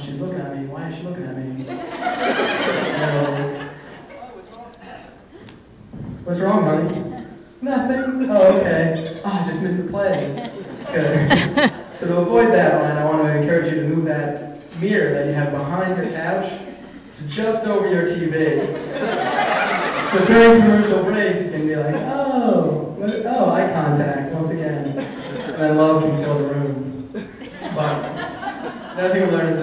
she's looking at me. Why is she looking at me? What's wrong, honey? Nothing. Oh, okay. Oh, I just missed the play. Good. So to avoid that one, I want to encourage you to move that mirror that you have behind your couch to just over your TV. So during commercial breaks, you can be like, oh, eye contact once again. And then love can fill the room. But another thing we learned is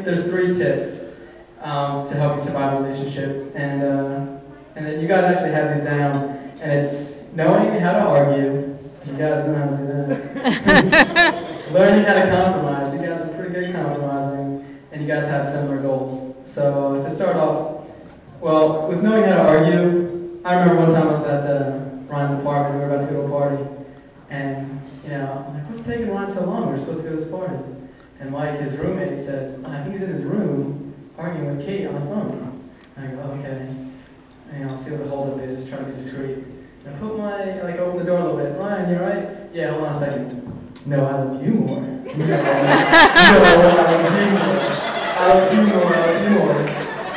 there's three tips to help you survive a relationship. And then you guys actually have these down. And it's knowing how to argue. You guys know how to do that. Learning how to compromise. You guys are pretty good at compromising. And you guys have similar goals. So to start off, well, with knowing how to argue, I remember one time I was at Ryan's apartment. We were about to go to a party. And, I'm like, what's taking Ryan so long? We're supposed to go to this party. And Mike, his roommate, says, I think he's in his room arguing with Kate on the phone. And I go, okay. And I'll see what the holdup is, try to be discreet. And I put open the door a little bit. Ryan, you alright? Yeah, hold on a second. No, I love you more. No, I love you more.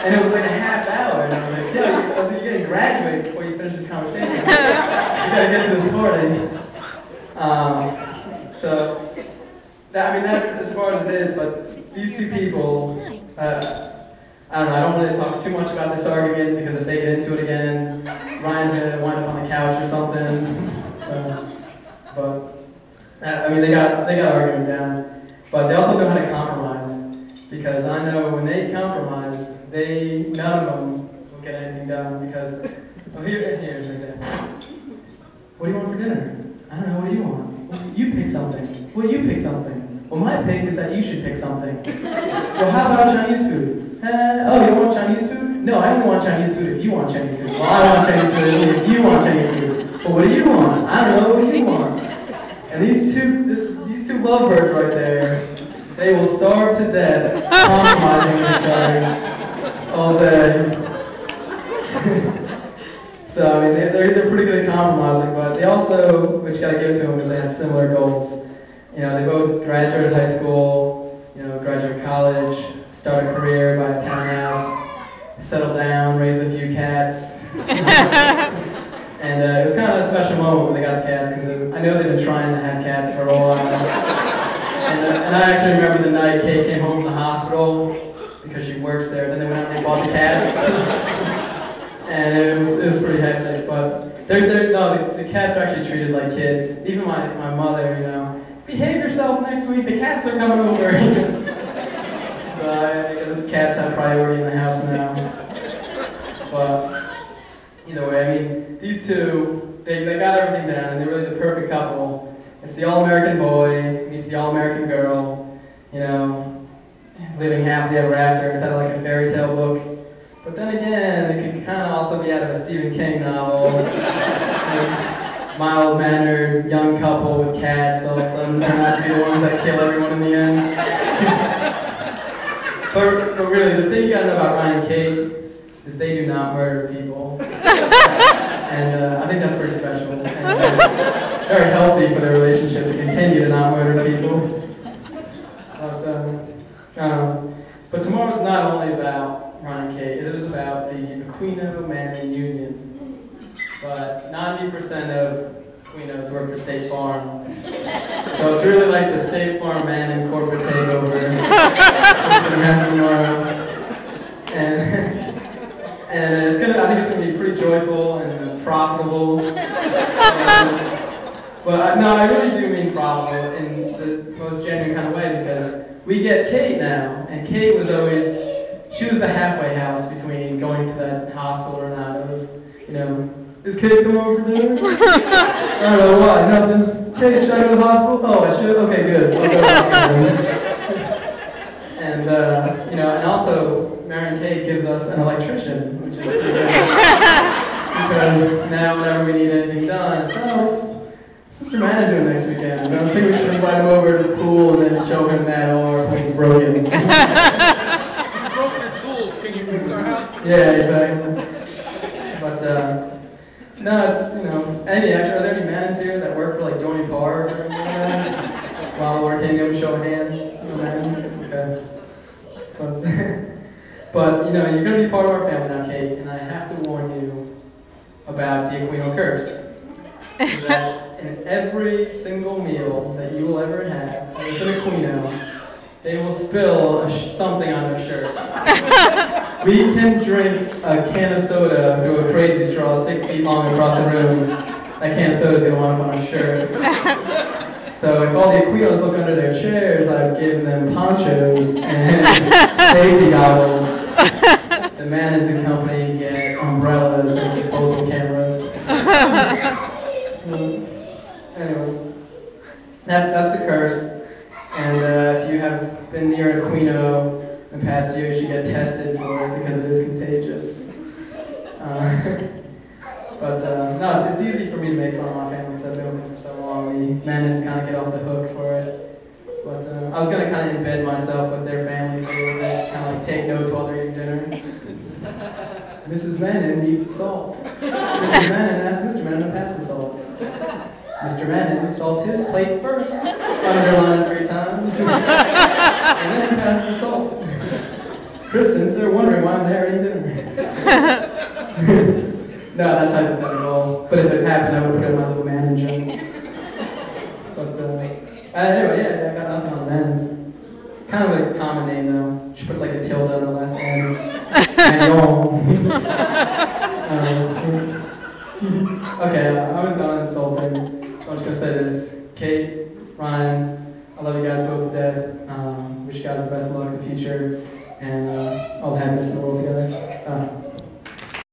And it was like a half hour, and I was like, yeah, you're getting graduate before you finish this conversation. You gotta get to this party. That's as far as it is, but these two people, I don't really talk too much about this argument, because if they get into it again, Ryan's gonna wind up on the couch or something. They got arguing down, but they also know how to compromise, because I know when they compromise, none of them will get anything done, because, here's an example. What do you want for dinner? I don't know, what do you want? Well, you pick something. Well, you pick something. Well, my pick is that you should pick something. Well, how about Chinese food? You don't want Chinese food? No, I don't want Chinese food if you want Chinese food. Well, I want Chinese food if you want Chinese food. But what do you want? I don't know, what do you want? And these two lovebirds right there, they will starve to death compromising each other all day. So, they're pretty good at compromising, but they also, which you gotta give to them, is they have similar goals. They both graduated high school, graduate college, start a career, buy a townhouse, settle down, raise a few cats. And it was kind of a special moment when they got the cats, because I know they've been trying to have cats for a while. And I actually remember the night Kate came home from the hospital, because she works there, then they went out and they bought the cats. And it was pretty hectic, but the cats are actually treated like kids. Even my mother, behave yourself next week, the cats are coming over. So the cats have priority in the house now. But either way, these two, they got everything down, and they're really the perfect couple. It's the all-American boy meets the all-American girl, living happily ever after. It's out of like a fairy tale book. But then again, it could kind of also be out of a Stephen King novel. Mild-mannered young couple with cats all of a sudden turn out to be the ones that kill everyone in the end. but really, the thing you gotta know about Ryan and Kate is they do not murder people. And I think that's pretty special. And very healthy for their relationship to continue to not murder people. But tomorrow's not only about Ryan and Kate, it is about the Aquino Manning Union. But 90% of Aquinos work for State Farm. So it's really like the State Farm Manning corporate takeover. It's going to happen tomorrow. And I think it's going to be pretty joyful and profitable. But no, I really do mean profitable in the most genuine kind of way, because we get Kate now, and Kate was she was the halfway house between going to that hospital or not. It was, is Kate coming over for dinner? I don't know, why? Nothing? Kate, should I go to the hospital? Oh, I should? Okay, good. I'll go to the hospital. And also, Mary Kate gives us an electrician, which is pretty good. Because now whenever we need anything done, it's Mr. Manager next weekend. I think we should invite him over to the pool and then show him that all our things broken. You broke your tools. Can you fix our house? Yeah, exactly. But no, it's are there any mans here that work for like Joni Park or anything like that? While working, show hands, mans. Okay. But, but, you know, you're going to be part of our family now, Kate, and I have to warn you about the Aquino curse. So that in every single meal that you will ever have with an Aquino, they will spill something on their shirt. We can drink a can of soda through a crazy straw 6 feet long across the room. That can of soda is going to wind up on our shirt. So if all the Aquinos look under their chairs, I've given them ponchos and safety goggles. The Mannins and company get umbrellas and disposable cameras. Anyway, that's the curse. And if you have been near an Aquino in the past year, you should get tested for it because it is contagious. No, it's easy for me to make fun of my family because I've been with it for so long. The Mannins kind of get off the hook for it. But I was going to kind of embed myself with their family for a little bit, kind of like take notes while they're eating dinner. Mrs. Mannin needs the salt. Mrs. Mannin asks Mr. Mannin to pass the salt. Mr. Mannin salts his plate first, underlined 3 times, and then passes the salt. Christians, they're wondering why I'm there eating dinner. No, that's hypothetical. But if it happened, I would put it in my little Mannin joke. But anyway, yeah, I got nothing on Mannins. Kind of a common name though. Should put like a tilde on the last name. Okay, I'm done insulting. So I'm just gonna say this: Kate, Ryan, I love you guys both to death. Wish you guys the best of luck in the future and all the happiness in the world together.